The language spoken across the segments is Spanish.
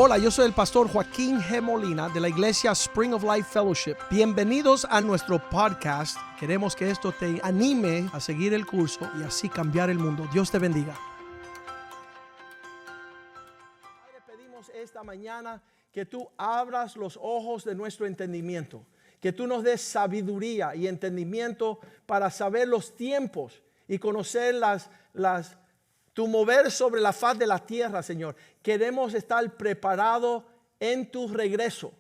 Hola, yo soy el pastor Joaquín G. Molina de la iglesia Spring of Life Fellowship. Bienvenidos a nuestro podcast. Queremos que esto te anime a seguir el curso y así cambiar el mundo. Dios te bendiga. Padre, pedimos esta mañana que tú abras los ojos de nuestro entendimiento, que tú nos des sabiduría y entendimiento para saber los tiempos y conocer tu mover sobre la faz de la tierra, Señor. Queremos estar preparados en tu regreso.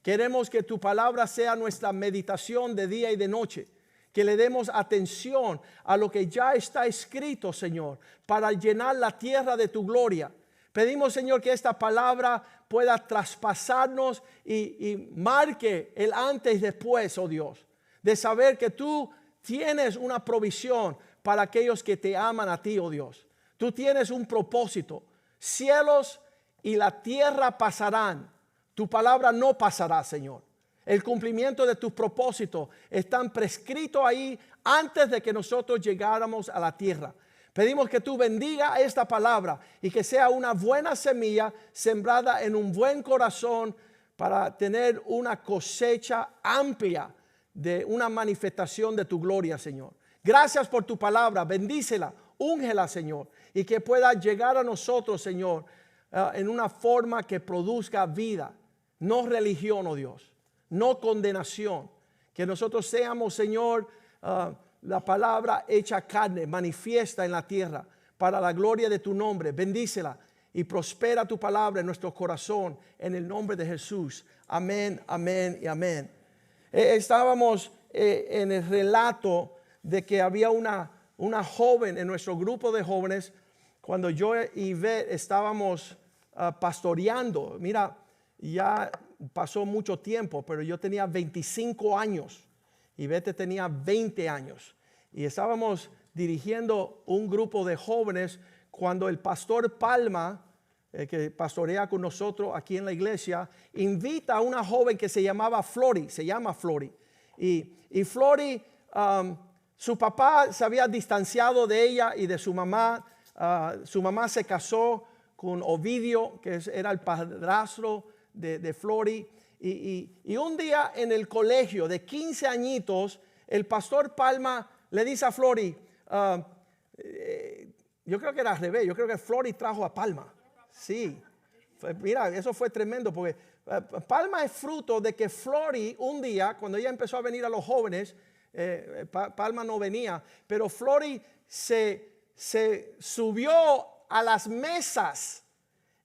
Queremos que tu palabra sea nuestra meditación de día y de noche. Que le demos atención a lo que ya está escrito, Señor, para llenar la tierra de tu gloria. Pedimos, Señor, que esta palabra pueda traspasarnos y marque el antes y después, oh Dios, de saber que tú tienes una provisión para aquellos que te aman a ti, oh Dios. Tú tienes un propósito. Cielos y la tierra pasarán. Tu palabra no pasará, Señor. El cumplimiento de tus propósitos están prescritos ahí antes de que nosotros llegáramos a la tierra. Pedimos que tú bendiga esta palabra y que sea una buena semilla sembrada en un buen corazón para tener una cosecha amplia de una manifestación de tu gloria, Señor. Gracias por tu palabra. Bendícela, úngela, Señor, y que pueda llegar a nosotros, Señor, en una forma que produzca vida, no religión, oh Dios, no condenación. Que nosotros seamos, Señor, la palabra hecha carne, manifiesta en la tierra para la gloria de tu nombre. Bendícela y prospera tu palabra en nuestro corazón en el nombre de Jesús. Amén, amén y amén. Estábamos en el relato de que había una joven en nuestro grupo de jóvenes cuando yo y Ivette estábamos pastoreando. Mira, ya pasó mucho tiempo, pero yo tenía 25 años. Ivette tenía 20 años. Y estábamos dirigiendo un grupo de jóvenes cuando el pastor Palma, que pastorea con nosotros aquí en la iglesia, invita a una joven que se llama Flori. Y Flori, su papá se había distanciado de ella y de su mamá. Su mamá se casó con Ovidio, que era el padrastro de Flori. Y un día en el colegio de 15 añitos, el pastor Palma le dice a Flori, yo creo que era al revés, yo creo que Flori trajo a Palma. Sí, mira, eso fue tremendo porque Palma es fruto de que Flori un día, cuando ella empezó a venir a los jóvenes, Palma no venía, pero Flori se subió a las mesas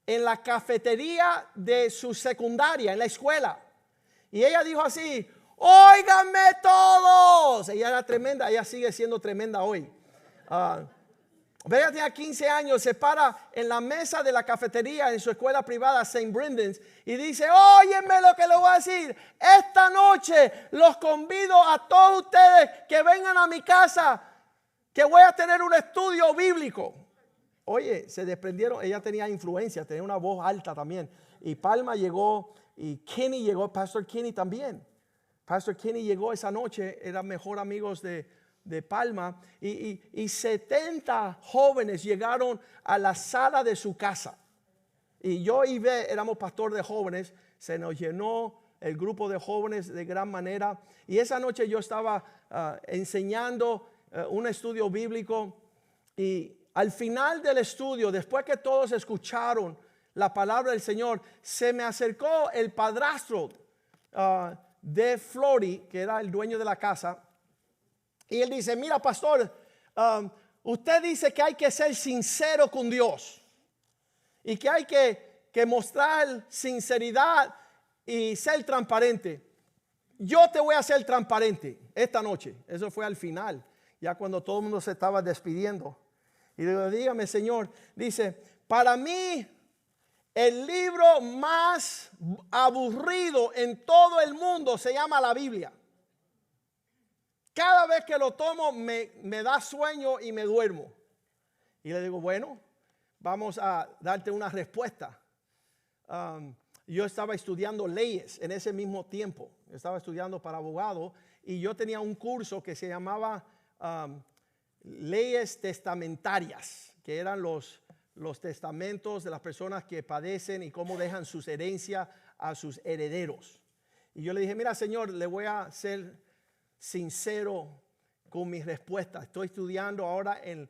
en la cafetería de su secundaria, en la escuela. Y ella dijo así, óiganme todos. Ella era tremenda, ella sigue siendo tremenda hoy. Ella tenía 15 años, se para en la mesa de la cafetería en su escuela privada St. Brendan's y dice, óyenme lo que le voy a decir. Esta noche los convido a todos ustedes que vengan a mi casa, que voy a tener un estudio bíblico. Oye, se desprendieron, ella tenía influencia, tenía una voz alta también. Y Palma llegó y Kenny llegó, Pastor Kenny también. Pastor Kenny llegó esa noche, eran mejor amigos de Palma. Y 70 jóvenes llegaron a la sala de su casa. Y yo y Ivette éramos pastor de jóvenes, se nos llenó el grupo de jóvenes de gran manera. Y esa noche yo estaba enseñando un estudio bíblico y al final del estudio, después que todos escucharon la palabra del Señor, se me acercó el padrastro de Flori, que era el dueño de la casa, y él dice, mira pastor, usted dice que hay que ser sincero con Dios y que hay que mostrar sinceridad y ser transparente. Yo te voy a ser transparente esta noche. Eso fue al final, ya cuando todo el mundo se estaba despidiendo. Y le digo, dígame, Señor. Dice, para mí, el libro más aburrido en todo el mundo se llama la Biblia. Cada vez que lo tomo me da sueño y me duermo. Y le digo, bueno, vamos a darte una respuesta. Yo estaba estudiando leyes en ese mismo tiempo. Estaba estudiando para abogado y yo tenía un curso que se llamaba leyes testamentarias, que eran los los testamentos de las personas que padecen y cómo dejan sus herencias a sus herederos. Y yo le dije, mira, Señor, le voy a ser sincero con mis respuestas. Estoy estudiando ahora en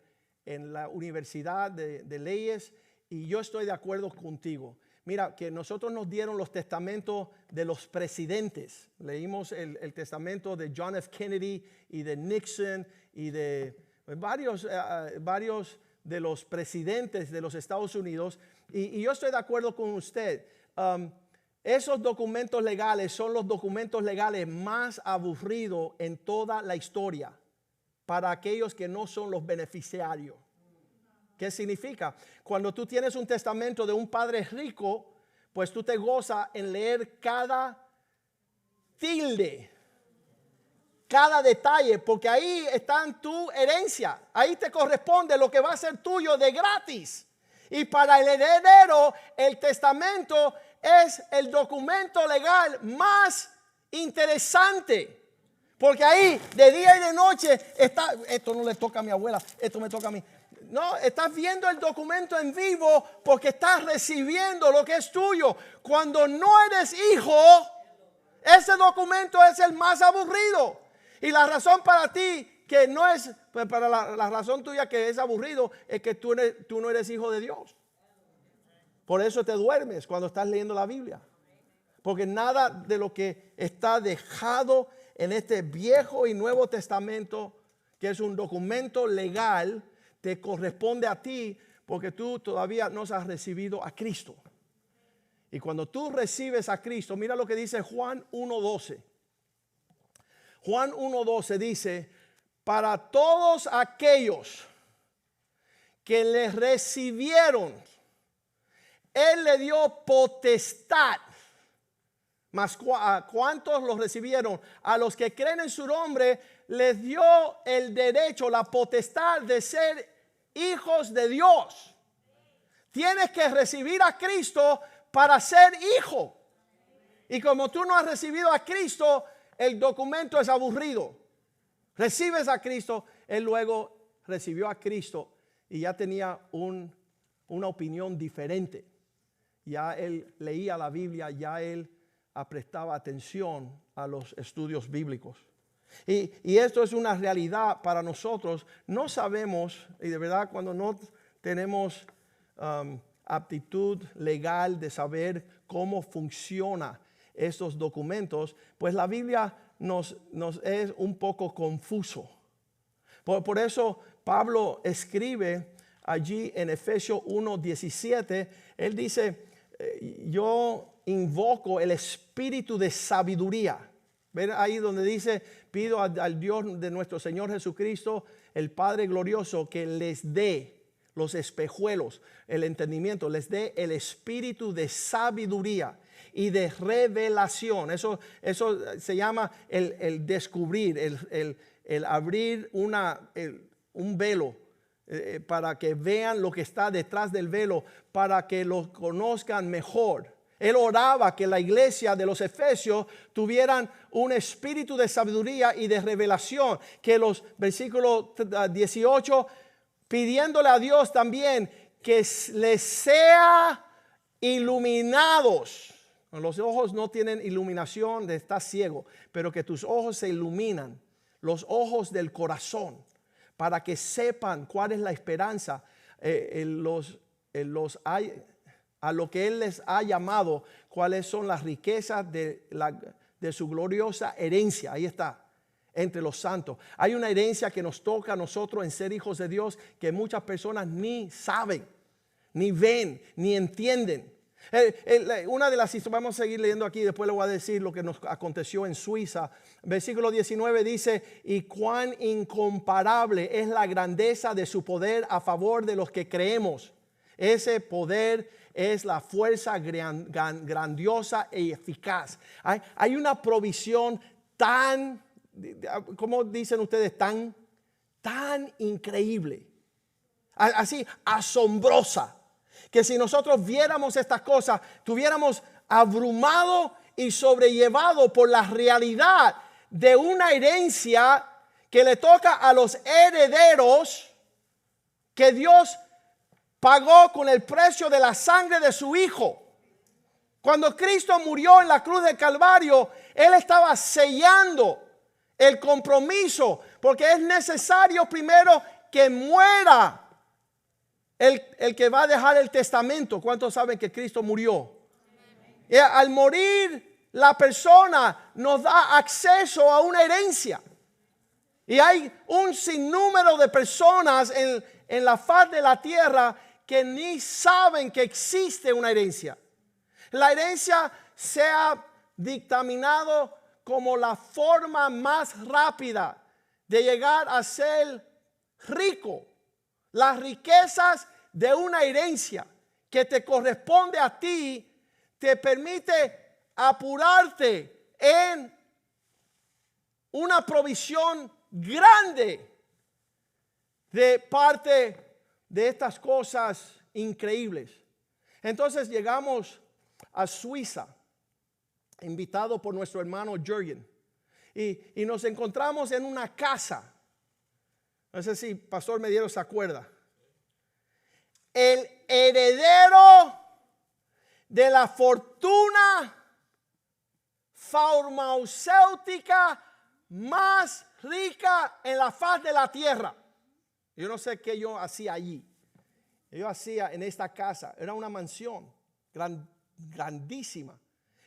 la Universidad de Leyes y yo estoy de acuerdo contigo. Mira, que nosotros nos dieron los testamentos de los presidentes. Leímos el testamento de John F. Kennedy y de Nixon y de varios de los presidentes de los Estados Unidos. Y yo estoy de acuerdo con usted. Esos documentos legales son los documentos legales más aburridos en toda la historia para aquellos que no son los beneficiarios. ¿Qué significa? Cuando tú tienes un testamento de un padre rico, pues tú te gozas en leer cada tilde, cada detalle, porque ahí está en tu herencia. Ahí te corresponde lo que va a ser tuyo de gratis. Y para el heredero, el testamento es el documento legal más interesante. Porque ahí, de día y de noche, está, esto no le toca a mi abuela, esto me toca a mí. No, estás viendo el documento en vivo porque estás recibiendo lo que es tuyo. Cuando no eres hijo, ese documento es el más aburrido. Y la razón para ti que no es, pues para la razón tuya que es aburrido, es que tú no eres hijo de Dios. Por eso te duermes cuando estás leyendo la Biblia. Porque nada de lo que está dejado en este Viejo y Nuevo Testamento, que es un documento legal, te corresponde a ti porque tú todavía no has recibido a Cristo. Y cuando tú recibes a Cristo, mira lo que dice Juan 1:12. Juan 1:12 dice, para todos aquellos que le recibieron, Él le dio potestad. Mas ¿cuántos los recibieron? A los que creen en su nombre les dio el derecho, la potestad de ser hijos de Dios. Tienes que recibir a Cristo para ser hijo. Y como tú no has recibido a Cristo, el documento es aburrido. Recibes a Cristo, él luego recibió a Cristo y ya tenía una opinión diferente. Ya él leía la Biblia, ya él prestaba atención a los estudios bíblicos. Y esto es una realidad para nosotros. No sabemos, y de verdad cuando no tenemos aptitud legal de saber cómo funciona estos documentos, pues la Biblia nos es un poco confuso. Por eso Pablo escribe allí en Efesios 1:17, él dice, yo invoco el espíritu de sabiduría. ¿Ven ahí donde dice, pido al Dios de nuestro Señor Jesucristo, el Padre glorioso, que les dé los espejuelos, el entendimiento, les dé el espíritu de sabiduría y de revelación. Eso se llama el descubrir, el abrir un velo para que vean lo que está detrás del velo, para que lo conozcan mejor. Él oraba que la iglesia de los Efesios tuvieran un espíritu de sabiduría y de revelación, que los versículos 18, pidiéndole a Dios también que les sea iluminados. Los ojos no tienen iluminación de estar ciego, pero que tus ojos se iluminan, los ojos del corazón, para que sepan cuál es la esperanza, a lo que Él les ha llamado, cuáles son las riquezas de su gloriosa herencia. Ahí está, entre los santos. Hay una herencia que nos toca a nosotros en ser hijos de Dios que muchas personas ni saben, ni ven, ni entienden. Una de las historias, vamos a seguir leyendo aquí, después le voy a decir lo que nos aconteció en Suiza. Versículo 19 dice, y cuán incomparable es la grandeza de su poder a favor de los que creemos. Ese poder es la fuerza grandiosa y eficaz. Hay una provisión tan, ¿cómo dicen ustedes? Tan increíble, así asombrosa, que si nosotros viéramos estas cosas, tuviéramos abrumado y sobrellevado por la realidad de una herencia que le toca a los herederos que Dios pagó con el precio de la sangre de su Hijo. Cuando Cristo murió en la cruz del Calvario, Él estaba sellando el compromiso, porque es necesario primero que muera el que va a dejar el testamento. ¿Cuántos saben que Cristo murió? Y al morir, la persona nos da acceso a una herencia. Y hay un sinnúmero de personas en la faz de la tierra que ni saben que existe una herencia. La herencia se ha dictaminado como la forma más rápida de llegar a ser rico. Las riquezas de una herencia que te corresponde a ti te permite apurarte en una provisión grande de parte de estas cosas increíbles. Entonces llegamos a Suiza, invitado por nuestro hermano Jürgen, y nos encontramos en una casa. No sé si Pastor Medieros se acuerda. El heredero de la fortuna farmacéutica más rica en la faz de la tierra. Yo no sé qué yo hacía allí. Yo hacía en esta casa. Era una mansión grandísima.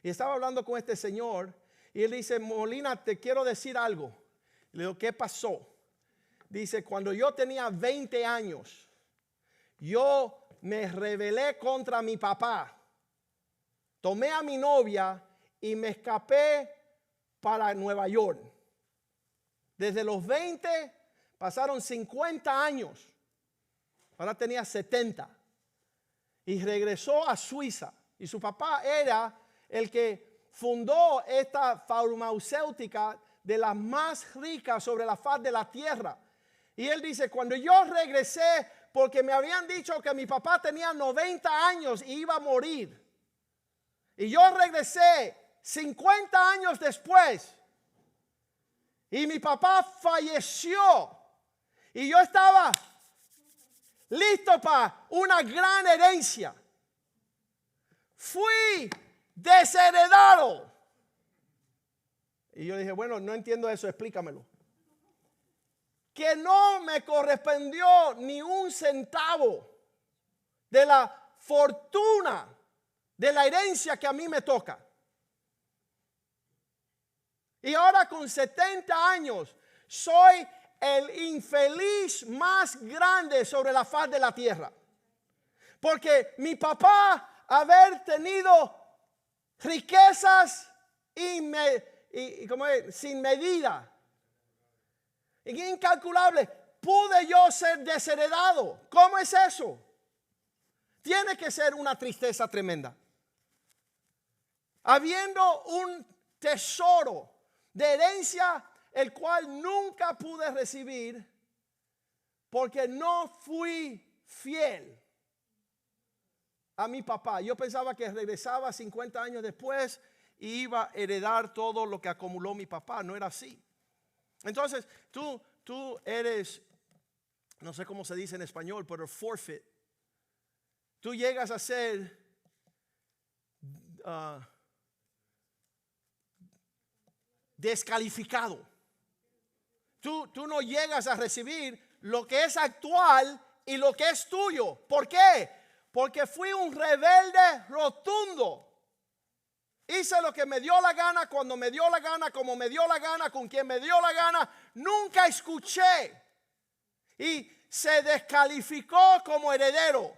Y estaba hablando con este señor. Y él dice: Molina, te quiero decir algo. Le digo: ¿qué pasó? Dice: cuando yo tenía 20 años, yo me rebelé contra mi papá. Tomé a mi novia y me escapé para Nueva York. Desde los 20 pasaron 50 años. Ahora tenía 70. Y regresó a Suiza. Y su papá era el que fundó esta farmacéutica de las más ricas sobre la faz de la tierra. Y él dice: cuando yo regresé, porque me habían dicho que mi papá tenía 90 años y iba a morir. Y yo regresé 50 años después. Y mi papá falleció. Y yo estaba listo para una gran herencia. Fui desheredado. Y yo dije: bueno, no entiendo eso, explícamelo. Que no me correspondió ni un centavo de la fortuna, de la herencia que a mí me toca. Y ahora con 70 años soy el infeliz más grande sobre la faz de la tierra. Porque mi papá, haber tenido riquezas sin medida, incalculable, pude yo ser desheredado. ¿Cómo es eso? Tiene que ser una tristeza tremenda. Habiendo un tesoro de herencia, el cual nunca pude recibir porque no fui fiel a mi papá. Yo pensaba que regresaba 50 años después y iba a heredar todo lo que acumuló mi papá. No era así. Entonces, tú eres, no sé cómo se dice en español, pero forfeit. Tú llegas a ser descalificado. Tú no llegas a recibir lo que es actual y lo que es tuyo. ¿Por qué? Porque fui un rebelde rotundo. Hice lo que me dio la gana, cuando me dio la gana, como me dio la gana, con quien me dio la gana. Nunca escuché. Y se descalificó como heredero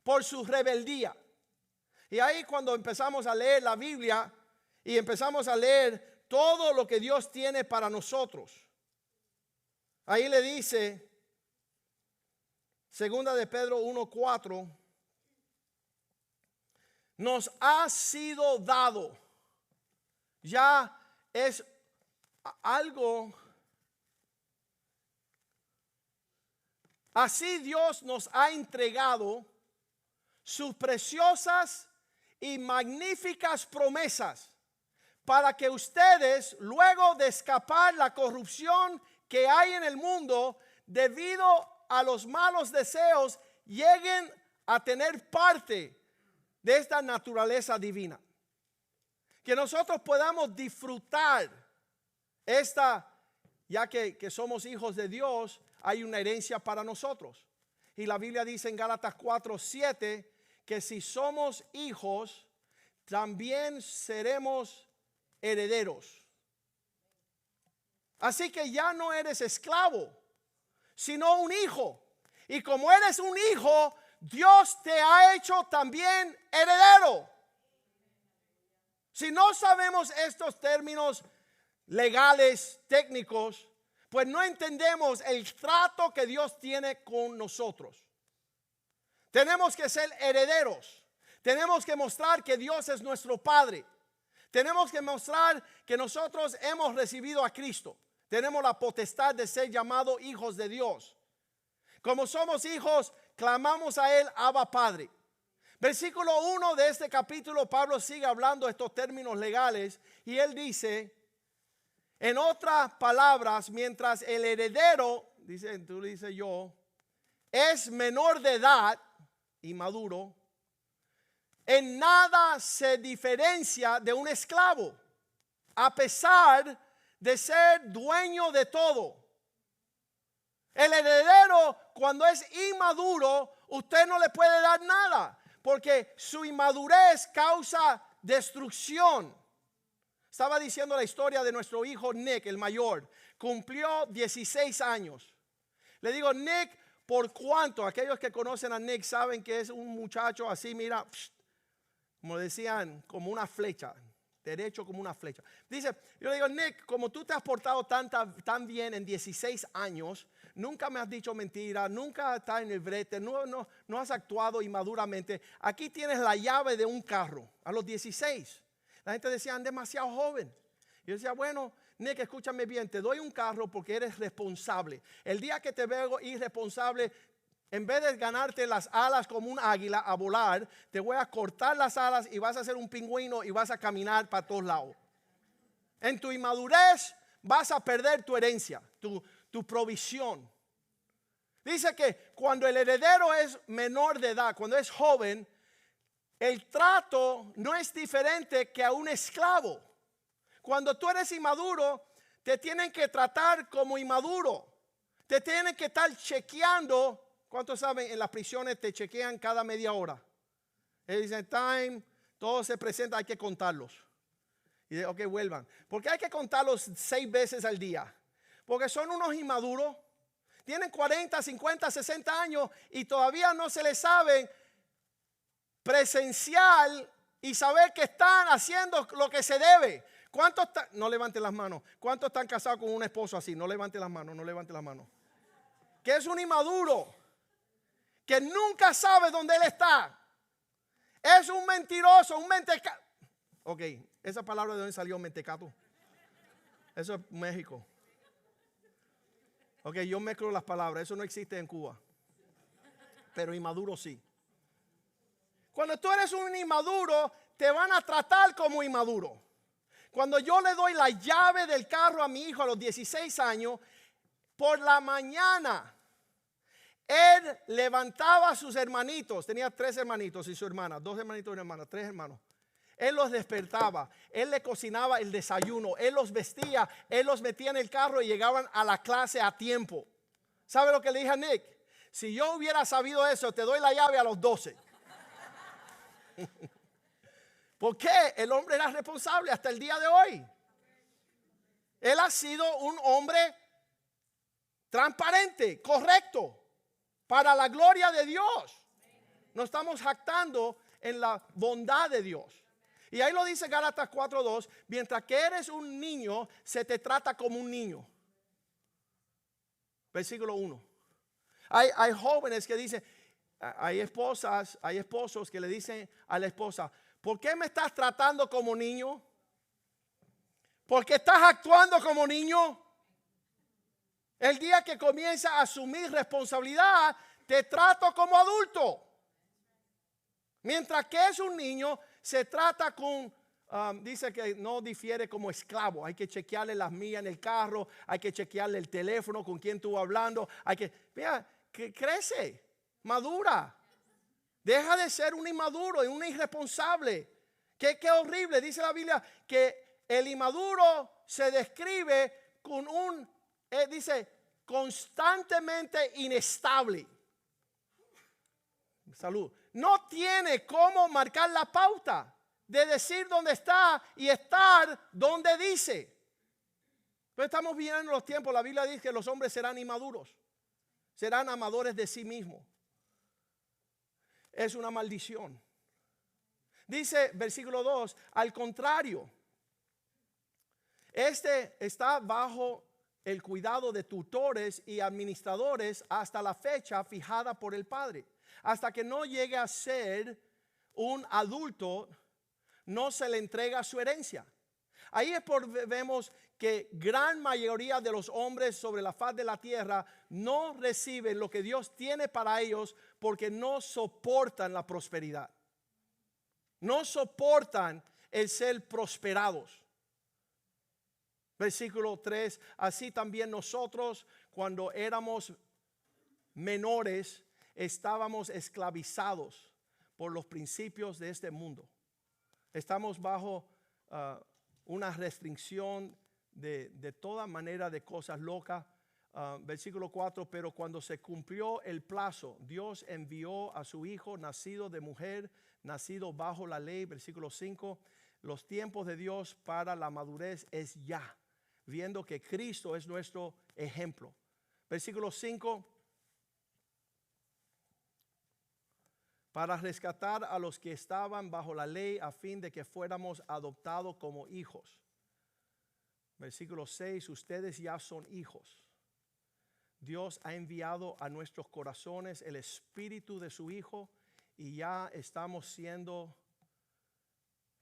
por su rebeldía. Y ahí cuando empezamos a leer la Biblia y empezamos a leer todo lo que Dios tiene para nosotros. Ahí le dice, segunda de Pedro 1:4, nos ha sido dado. Ya es algo. Así Dios nos ha entregado sus preciosas y magníficas promesas para que ustedes, luego de escapar la corrupción que hay en el mundo debido a los malos deseos, lleguen a tener parte de esta naturaleza divina. Que nosotros podamos disfrutar esta, ya que somos hijos de Dios, hay una herencia para nosotros. Y la Biblia dice en Gálatas 4:7 que si somos hijos, también seremos herederos. Así que ya no eres esclavo, sino un hijo. Y como eres un hijo, Dios te ha hecho también heredero. Si no sabemos estos términos legales, técnicos, pues no entendemos el trato que Dios tiene con nosotros. Tenemos que ser herederos. Tenemos que mostrar que Dios es nuestro Padre. Tenemos que mostrar que nosotros hemos recibido a Cristo. Tenemos la potestad de ser llamados hijos de Dios. Como somos hijos, clamamos a Él, Abba Padre. Versículo 1 de este capítulo, Pablo sigue hablando estos términos legales y él dice, en otras palabras, mientras el heredero, dice yo, es menor de edad y maduro, en nada se diferencia de un esclavo, a pesar de ser dueño de todo. El heredero, cuando es inmaduro, usted no le puede dar nada, porque su inmadurez causa destrucción. Estaba diciendo la historia de nuestro hijo Nick, el mayor. Cumplió 16 años. Le digo, Nick, ¿por cuánto? Aquellos que conocen a Nick saben que es un muchacho así, mira, como decían, como una flecha. Derecho como una flecha. Dice, yo le digo, Nick, como tú te has portado tan bien en 16 años, nunca me has dicho mentira, nunca estás en el brete, no has actuado inmaduramente. Aquí tienes la llave de un carro a los 16. La gente decía, es demasiado joven. Yo decía, bueno, Nick, escúchame bien, te doy un carro porque eres responsable. El día que te veo irresponsable, en vez de ganarte las alas como un águila a volar, te voy a cortar las alas y vas a ser un pingüino y vas a caminar para todos lados. En tu inmadurez vas a perder tu herencia, tu provisión. Dice que cuando el heredero es menor de edad, cuando es joven, el trato no es diferente que a un esclavo. Cuando tú eres inmaduro, te tienen que tratar como inmaduro. Te tienen que estar chequeando. ¿Cuántos saben? En las prisiones te chequean cada media hora. Ellos dicen time, todos se presentan, hay que contarlos. Y dicen, ok, vuelvan. ¿Por qué hay que contarlos 6 veces al día? Porque son unos inmaduros. Tienen 40, 50, 60 años y todavía no se les sabe presencial y saber que están haciendo lo que se debe. ¿Cuántos no levanten las manos? ¿Cuántos están casados con un esposo así? No levanten las manos, no levanten las manos. Que es un inmaduro. Que nunca sabe dónde él está. Es un mentiroso, un mentecato. Ok, esa palabra de dónde salió, mentecato. Eso es México. Ok, yo mezclo las palabras, eso no existe en Cuba. Pero inmaduro sí. Cuando tú eres un inmaduro, te van a tratar como inmaduro. Cuando yo le doy la llave del carro a mi hijo a los 16 años, por la mañana, él levantaba a sus hermanitos. Tenía 3 hermanitos y su hermana. 2 hermanitos y una hermana. 3 hermanos. Él los despertaba. Él le cocinaba el desayuno. Él los vestía. Él los metía en el carro y llegaban a la clase a tiempo. ¿Sabe lo que le dije a Nick? Si yo hubiera sabido eso, te doy la llave a los 12. ¿Por qué? El hombre era responsable hasta el día de hoy. Él ha sido un hombre transparente, correcto. Para la gloria de Dios. Nos estamos jactando en la bondad de Dios. Y ahí lo dice Gálatas 4:2. Mientras que eres un niño, se te trata como un niño. Versículo 1. Hay jóvenes que dicen, hay esposos que le dicen a la esposa, ¿por qué me estás tratando como niño? ¿Por qué estás actuando como niño? El día que comienza a asumir responsabilidad, te trato como adulto. Mientras que es un niño, se trata con, dice que no difiere como esclavo. Hay que chequearle las millas en el carro, hay que chequearle el teléfono, con quién estuvo hablando. Mira, que crece. Madura. Deja de ser un inmaduro y un irresponsable. Qué horrible. Dice la Biblia que el inmaduro se describe con dice, constantemente inestable. Salud. No tiene cómo marcar la pauta de decir dónde está y estar donde dice. Pero estamos viendo los tiempos. La Biblia dice que los hombres serán inmaduros, serán amadores de sí mismos. Es una maldición. Dice versículo 2, al contrario, este está bajo el cuidado de tutores y administradores hasta la fecha fijada por el padre. Hasta que no llegue a ser un adulto, no se le entrega su herencia. Ahí es por vemos que gran mayoría de los hombres sobre la faz de la tierra no reciben lo que Dios tiene para ellos porque no soportan la prosperidad. No soportan el ser prosperados. Versículo 3, así también nosotros cuando éramos menores estábamos esclavizados por los principios de este mundo. Estamos bajo una restricción de toda manera de cosas locas. Versículo 4, pero cuando se cumplió el plazo, Dios envió a su hijo nacido de mujer, nacido bajo la ley. Versículo 5, los tiempos de Dios para la madurez es ya, viendo que Cristo es nuestro ejemplo. Versículo 5, para rescatar a los que estaban bajo la ley a fin de que fuéramos adoptados como hijos. Versículo 6, ustedes ya son hijos. Dios ha enviado a nuestros corazones el espíritu de su Hijo y ya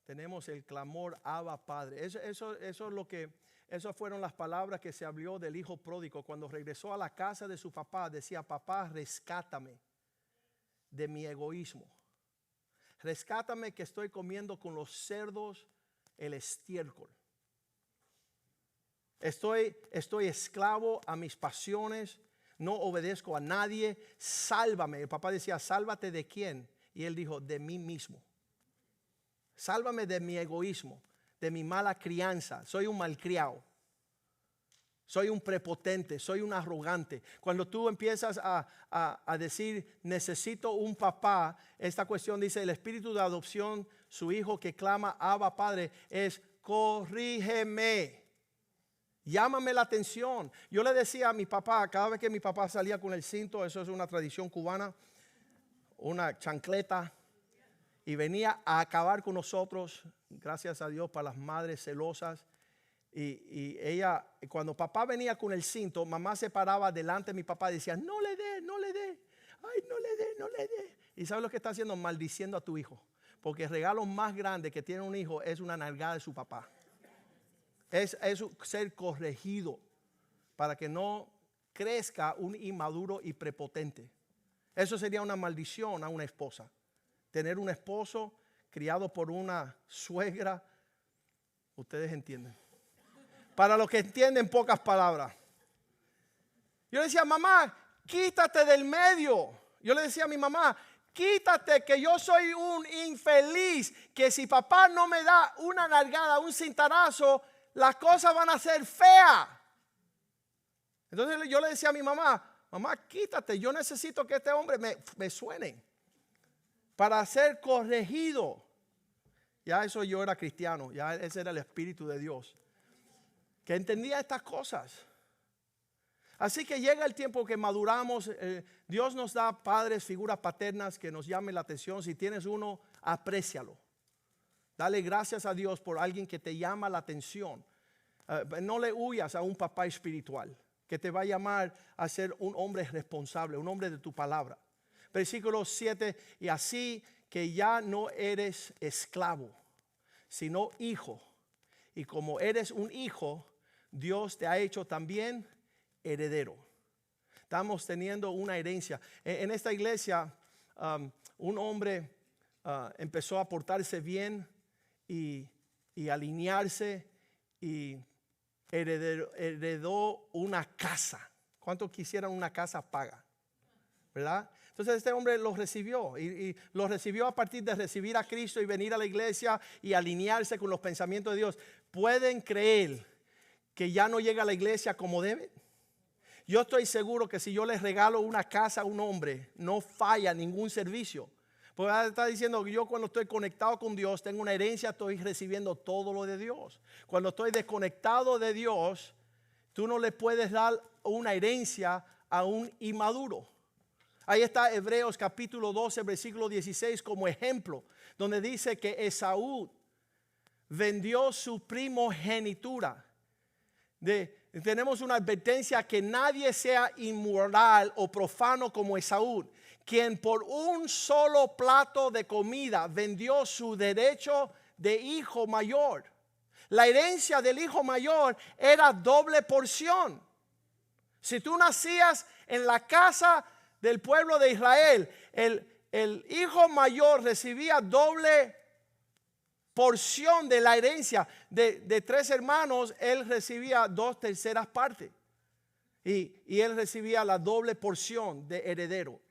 tenemos el clamor Abba Padre. Eso es lo que, esas fueron las palabras que se habló del hijo pródigo. Cuando regresó a la casa de su papá, decía, papá, rescátame de mi egoísmo. Rescátame que estoy comiendo con los cerdos el estiércol. Estoy esclavo a mis pasiones, no obedezco a nadie, sálvame. El papá decía, sálvate de quién, y él dijo, de mí mismo. Sálvame de mi egoísmo, de mi mala crianza. Soy un malcriado, soy un prepotente, soy un arrogante. Cuando tú empiezas a decir, necesito un papá, esta cuestión dice, el espíritu de adopción, su hijo que clama, Abba Padre, es corrígeme. Llámame la atención. Yo le decía a mi papá, cada vez que mi papá salía con el cinto, eso es una tradición cubana, una chancleta, y venía a acabar con nosotros, gracias a Dios para las madres celosas. Y ella, cuando papá venía con el cinto, mamá se paraba delante de mi papá y decía, no le dé, no le dé, ay, no le dé, no le dé. ¿Y sabes lo que está haciendo? Maldiciendo a tu hijo. Porque el regalo más grande que tiene un hijo es una nalgada de su papá. Es ser corregido para que no crezca un inmaduro y prepotente. Eso sería una maldición a una esposa. Tener un esposo criado por una suegra. Ustedes entienden. Para los que entienden pocas palabras. Yo le decía, mamá, quítate del medio. Yo le decía a mi mamá, quítate que yo soy un infeliz. Que si papá no me da una nalgada, un cintarazo, las cosas van a ser feas. Entonces yo le decía a mi mamá, mamá, quítate, yo necesito que este hombre me suene para ser corregido. Ya eso yo era cristiano, ya ese era el Espíritu de Dios, que entendía estas cosas. Así que llega el tiempo que maduramos, Dios nos da padres, figuras paternas que nos llamen la atención. Si tienes uno, aprécialo. Dale gracias a Dios por alguien que te llama la atención. No le huyas a un papá espiritual que te va a llamar a ser un hombre responsable, un hombre de tu palabra. Versículo 7, y así que ya no eres esclavo, sino hijo. Y como eres un hijo, Dios te ha hecho también heredero. Estamos teniendo una herencia. En esta iglesia, un hombre empezó a portarse bien y alinearse y heredó una casa. ¿Cuántos quisieran una casa paga? ¿Verdad? Entonces este hombre lo recibió y lo recibió a partir de recibir a Cristo y venir a la iglesia y alinearse con los pensamientos de Dios. ¿Pueden creer que ya no llega a la iglesia como debe? Yo estoy seguro que si yo les regalo una casa a un hombre, no falla ningún servicio. Porque está diciendo que yo cuando estoy conectado con Dios, tengo una herencia, estoy recibiendo todo lo de Dios. Cuando estoy desconectado de Dios, tú no le puedes dar una herencia a un inmaduro. Ahí está Hebreos capítulo 12, versículo 16 como ejemplo, donde dice que Esaú vendió su primogenitura. Tenemos una advertencia que nadie sea inmoral o profano como Esaú, quien por un solo plato de comida vendió su derecho de hijo mayor. La herencia del hijo mayor era doble porción. Si tú nacías en la casa del pueblo de Israel, el hijo mayor recibía doble porción de la herencia. De 3 hermanos, él recibía 2/3 partes. Y él recibía la doble porción de heredero.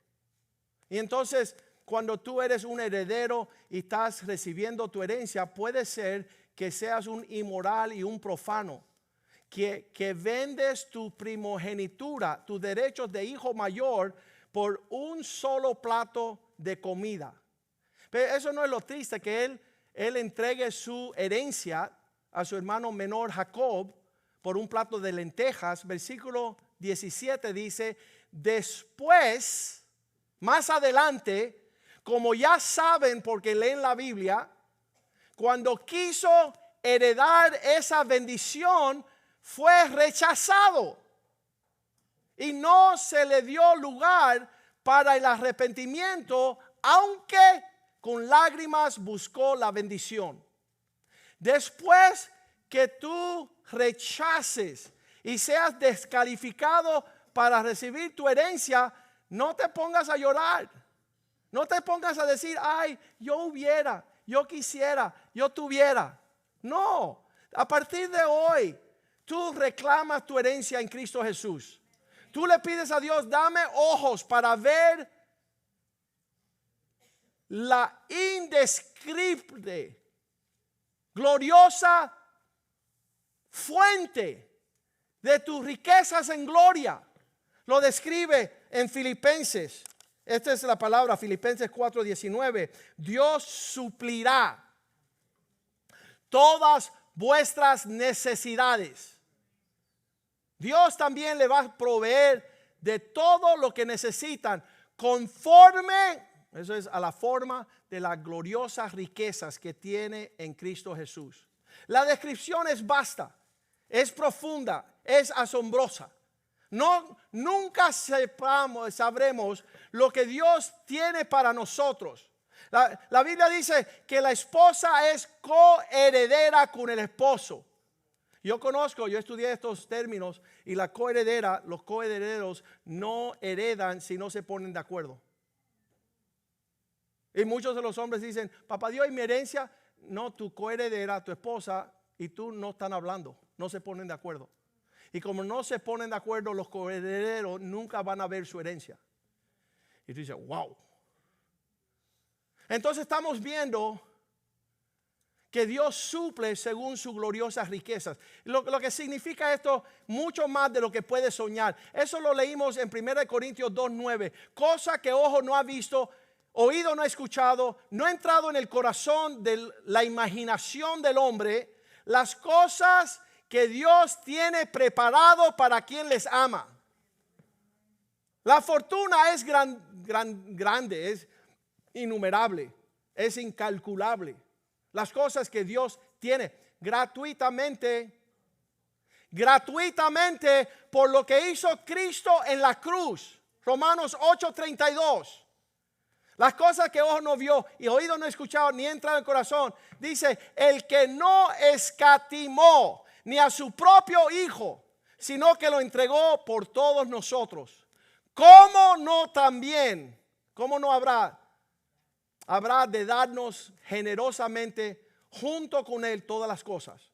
Y entonces, cuando tú eres un heredero y estás recibiendo tu herencia, puede ser que seas un inmoral y un profano. Que vendes tu primogenitura, tus derechos de hijo mayor, por un solo plato de comida. Pero eso no es lo triste, que él entregue su herencia a su hermano menor Jacob por un plato de lentejas. Versículo 17 dice: después, más adelante, como ya saben porque leen la Biblia, cuando quiso heredar esa bendición, fue rechazado y no se le dio lugar para el arrepentimiento, aunque con lágrimas buscó la bendición. Después que tú rechaces y seas descalificado para recibir tu herencia, no te pongas a llorar. No te pongas a decir: ay, yo hubiera, yo quisiera, yo tuviera. No, a partir de hoy, tú reclamas tu herencia en Cristo Jesús. Tú le pides a Dios: dame ojos para ver la indescriptible, gloriosa fuente de tus riquezas en gloria. Lo describe en Filipenses. Esta es la palabra, Filipenses 4:19. Dios suplirá todas vuestras necesidades. Dios también le va a proveer de todo lo que necesitan, conforme, eso es, a la forma de las gloriosas riquezas que tiene en Cristo Jesús. La descripción es vasta, es profunda, es asombrosa. Nunca sabremos lo que Dios tiene para nosotros. La Biblia dice que la esposa es coheredera con el esposo. Yo estudié estos términos, y los coherederos no heredan si no se ponen de acuerdo. Y muchos de los hombres dicen: papá Dios, ¿y mi herencia? No, tu coheredera, tu esposa y tú no están hablando, no se ponen de acuerdo. Y como no se ponen de acuerdo, los coherederos nunca van a ver su herencia. Y tú dices: wow. Entonces estamos viendo que Dios suple según sus gloriosas riquezas. Lo que significa esto, mucho más de lo que puedes soñar. Eso lo leímos en 1 Corintios 2:9. Cosa que ojo no ha visto, oído no ha escuchado, no ha entrado en el corazón de la imaginación del hombre, las cosas que Dios tiene preparado para quien les ama. La fortuna es grande, es innumerable, es incalculable. Las cosas que Dios tiene gratuitamente por lo que hizo Cristo en la cruz. Romanos 8:32. Las cosas que ojo no vio y oído no escuchado ni entra en el corazón. Dice: el que no escatimó ni a su propio Hijo, sino que lo entregó por todos nosotros. ¿Cómo no también? ¿Cómo no habrá de darnos generosamente junto con Él todas las cosas?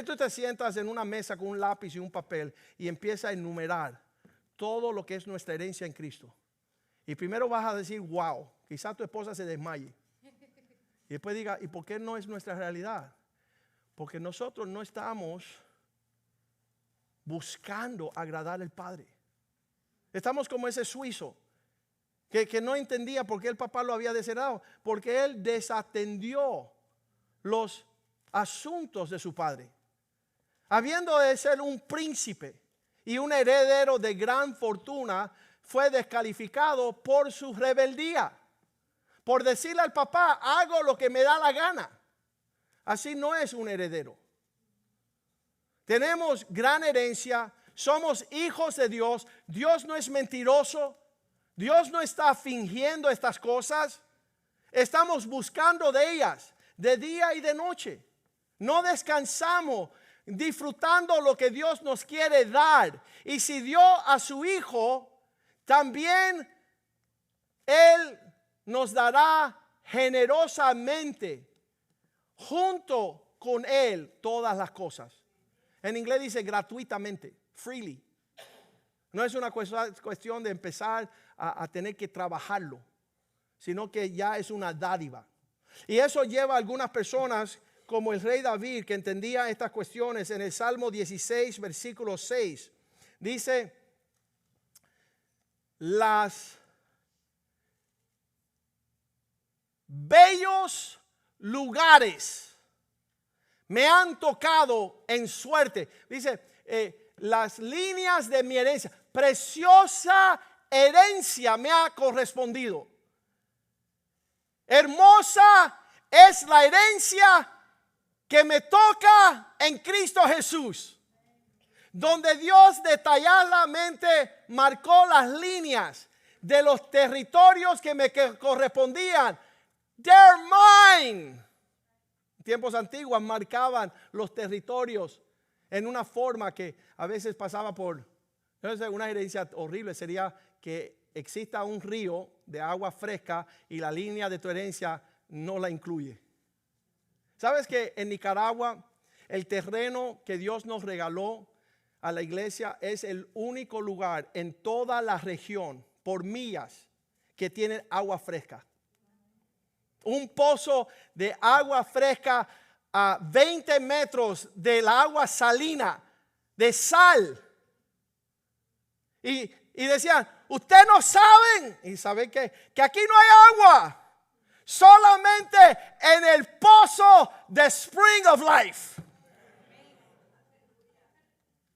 Tú te sientas en una mesa con un lápiz y un papel y empiezas a enumerar todo lo que es nuestra herencia en Cristo. Y primero vas a decir, wow, quizás tu esposa se desmaye. Y después diga, ¿y por qué no es nuestra realidad? Porque nosotros no estamos buscando agradar al Padre. Estamos como ese suizo que no entendía por qué el papá lo había desertado, porque él desatendió los asuntos de su padre. Habiendo de ser un príncipe y un heredero de gran fortuna, fue descalificado por su rebeldía, por decirle al papá, hago lo que me da la gana. Así no es un heredero. Tenemos gran herencia, somos hijos de Dios. Dios no es mentiroso. Dios no está fingiendo estas cosas. Estamos buscando de ellas de día y de noche. No descansamos disfrutando lo que Dios nos quiere dar. Y si dio a su Hijo, también Él nos dará generosamente junto con Él todas las cosas. En inglés dice gratuitamente, freely. No es una cuestión de empezar a tener que trabajarlo, sino que ya es una dádiva. Y eso lleva a algunas personas, como el rey David, que entendía estas cuestiones. En el Salmo 16, versículo 6, dice, las bellos lugares me han tocado en suerte. Dice, las líneas de mi herencia, preciosa herencia me ha correspondido. Hermosa es la herencia que me toca en Cristo Jesús, donde Dios detalladamente marcó las líneas de los territorios que me correspondían. They're mine. En tiempos antiguos marcaban los territorios en una forma que a veces pasaba por, no sé, una herencia horrible sería que exista un río de agua fresca y la línea de tu herencia no la incluye. ¿Sabes que en Nicaragua el terreno que Dios nos regaló a la iglesia es el único lugar en toda la región por millas que tiene agua fresca? Un pozo de agua fresca a 20 metros del agua salina, de sal. Y decían, ustedes no saben, y saben que aquí no hay agua, solamente en el pozo de Spring of Life.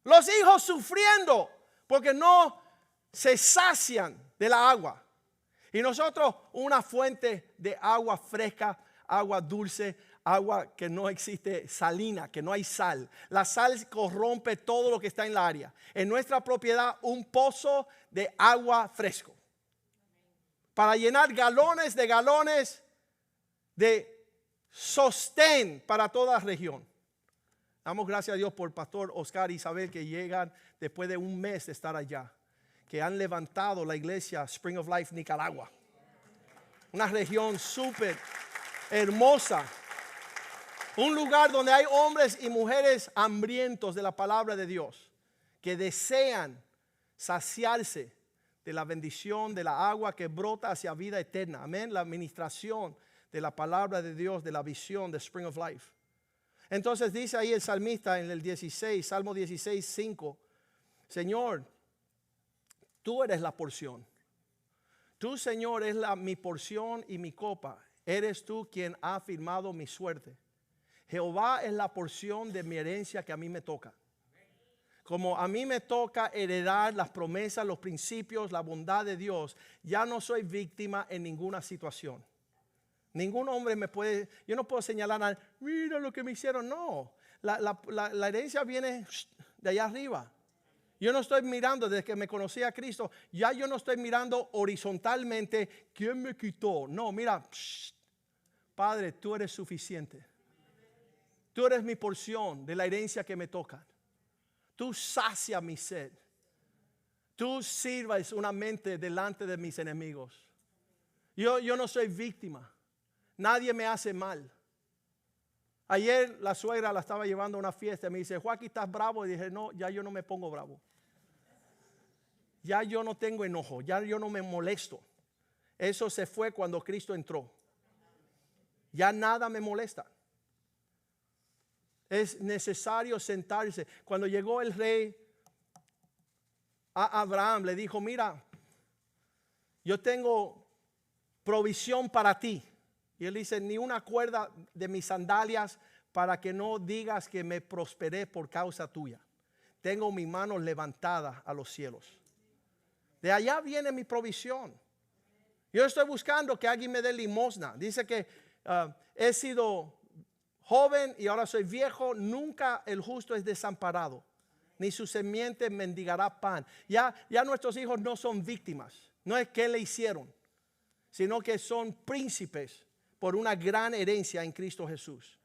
Los hijos sufriendo porque no se sacian de la agua. Y nosotros una fuente de agua fresca, agua dulce, agua que no existe salina, que no hay sal. La sal corrompe todo lo que está en la área. En nuestra propiedad un pozo de agua fresco. Para llenar galones de sostén para toda la región. Damos gracias a Dios por Pastor Oscar y Isabel que llegan después de un mes de estar allá, que han levantado la iglesia Spring of Life Nicaragua. Una región súper hermosa. Un lugar donde hay hombres y mujeres hambrientos de la palabra de Dios, que desean saciarse de la bendición de la agua que brota hacia vida eterna. Amén. La administración de la palabra de Dios, de la visión de Spring of Life. Entonces dice ahí el salmista en el 16, Salmo 16, 5, Señor, tú eres la porción. Tú, Señor, es mi porción y mi copa. Eres tú quien ha firmado mi suerte. Jehová es la porción de mi herencia que a mí me toca. Como a mí me toca heredar las promesas, los principios, la bondad de Dios, ya no soy víctima en ninguna situación. Ningún hombre me puede, yo no puedo señalar a, mira lo que me hicieron. No, la herencia viene de allá arriba. Yo no estoy mirando desde que me conocí a Cristo, ya yo no estoy mirando horizontalmente, ¿quién me quitó? No, mira, Padre, tú eres suficiente. Tú eres mi porción de la herencia que me toca. Tú sacia mi sed. Tú sirvas una mente delante de mis enemigos. Yo no soy víctima. Nadie me hace mal. Ayer la suegra la estaba llevando a una fiesta y me dice, Joaquín, ¿estás bravo? Y dije, no, ya yo no me pongo bravo. Ya yo no tengo enojo, ya yo no me molesto. Eso se fue cuando Cristo entró. Ya nada me molesta. Es necesario sentarse. Cuando llegó el rey a Abraham, le dijo, mira, yo tengo provisión para ti. Y él dice, ni una cuerda de mis sandalias para que no digas que me prosperé por causa tuya. Tengo mi mano levantada a los cielos. De allá viene mi provisión. Yo estoy buscando que alguien me dé limosna. Dice que he sido joven y ahora soy viejo. Nunca el justo es desamparado, ni su semiente mendigará pan. Ya nuestros hijos no son víctimas. No es que le hicieron, sino que son príncipes por una gran herencia en Cristo Jesús.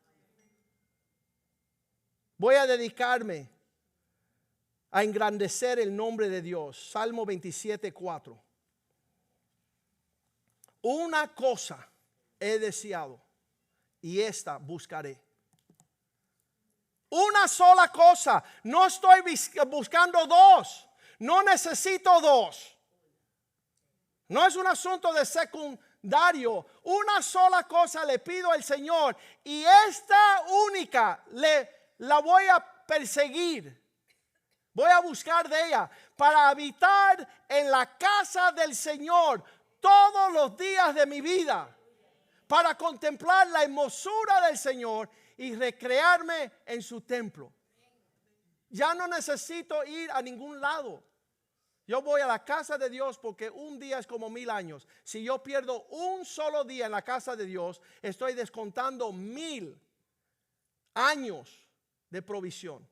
Voy a dedicarme a engrandecer el nombre de Dios. Salmo 27:4. Una cosa he deseado y esta buscaré. Una sola cosa. No estoy buscando dos. No necesito dos. No es un asunto de secundario. Una sola cosa le pido al Señor y esta única la voy a perseguir. Voy a buscar de ella para habitar en la casa del Señor todos los días de mi vida, para contemplar la hermosura del Señor y recrearme en su templo. Ya no necesito ir a ningún lado. Yo voy a la casa de Dios porque un día es como 1000 años. Si yo pierdo un solo día en la casa de Dios, estoy descontando 1000 años de provisión.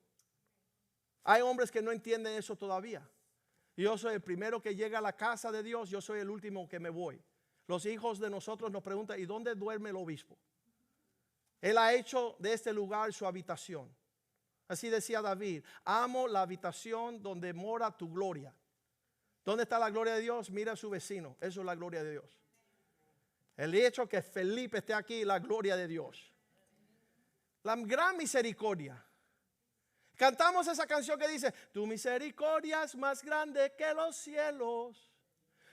Hay hombres que no entienden eso todavía. Yo soy el primero que llega a la casa de Dios, yo soy el último que me voy. Los hijos de nosotros nos preguntan, ¿y dónde duerme el obispo? Él ha hecho de este lugar su habitación. Así decía David, amo la habitación donde mora tu gloria. ¿Dónde está la gloria de Dios? Mira a su vecino, eso es la gloria de Dios. El hecho que Felipe esté aquí, la gloria de Dios. La gran misericordia. Cantamos esa canción que dice, tu misericordia es más grande que los cielos.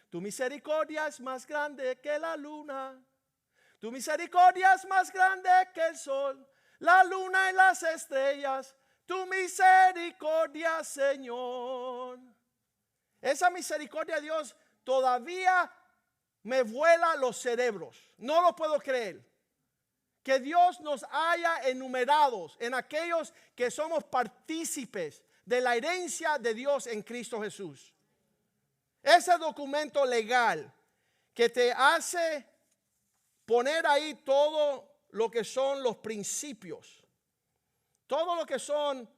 Tu misericordia es más grande que la luna. Tu misericordia es más grande que el sol, la luna y las estrellas. Tu misericordia, Señor. Esa misericordia de Dios todavía me vuela los cerebros. No lo puedo creer. Que Dios nos haya enumerados en aquellos que somos partícipes de la herencia de Dios en Cristo Jesús. Ese documento legal que te hace poner ahí todo lo que son los principios, todo lo que son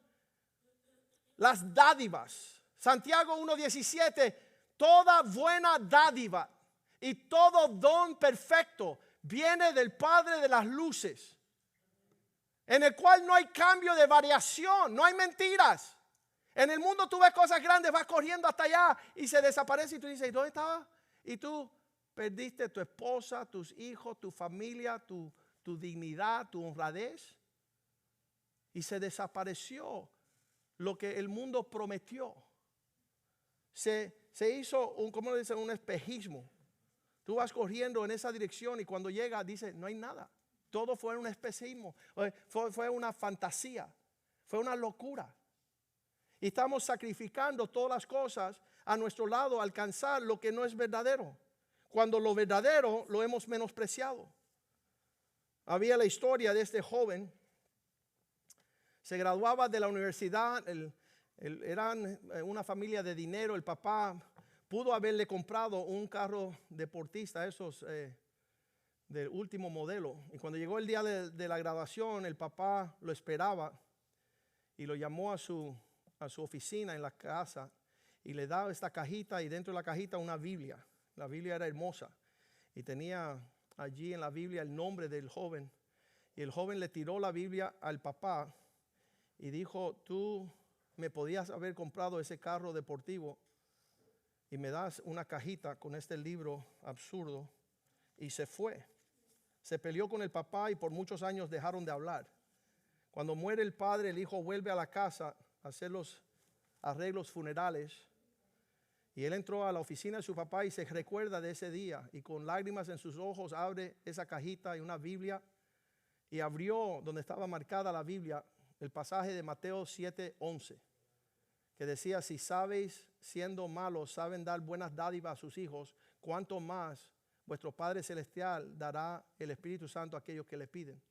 las dádivas. Santiago 1:17, toda buena dádiva y todo don perfecto viene del Padre de las luces, en el cual no hay cambio de variación, no hay mentiras. En el mundo tú ves cosas grandes, vas corriendo hasta allá y se desaparece y tú dices, ¿y dónde estaba? Y tú perdiste tu esposa, tus hijos, tu familia, tu dignidad, tu honradez. Y se desapareció lo que el mundo prometió. Se hizo ¿cómo le dicen? Un espejismo. Tú vas corriendo en esa dirección y cuando llega dice, no hay nada. Todo fue un espejismo, fue una fantasía, fue una locura. Y estamos sacrificando todas las cosas a nuestro lado, a alcanzar lo que no es verdadero. Cuando lo verdadero lo hemos menospreciado. Había la historia de este joven. Se graduaba de la universidad, eran una familia de dinero, el papá pudo haberle comprado un carro deportista, esos del último modelo. Y cuando llegó el día de la graduación, el papá lo esperaba y lo llamó a su oficina en la casa y le daba esta cajita y dentro de la cajita una Biblia. La Biblia era hermosa y tenía allí en la Biblia el nombre del joven. Y el joven le tiró la Biblia al papá y dijo, tú me podías haber comprado ese carro deportivo y me das una cajita con este libro absurdo. Y se fue. Se peleó con el papá y por muchos años dejaron de hablar. Cuando muere el padre, el hijo vuelve a la casa a hacer los arreglos funerales. Y él entró a la oficina de su papá y se recuerda de ese día. Y con lágrimas en sus ojos abre esa cajita y una Biblia. Y abrió donde estaba marcada la Biblia el pasaje de Mateo 7:11. Que decía, si sabéis, siendo malos, saben dar buenas dádivas a sus hijos, cuánto más vuestro Padre Celestial dará el Espíritu Santo a aquellos que le piden.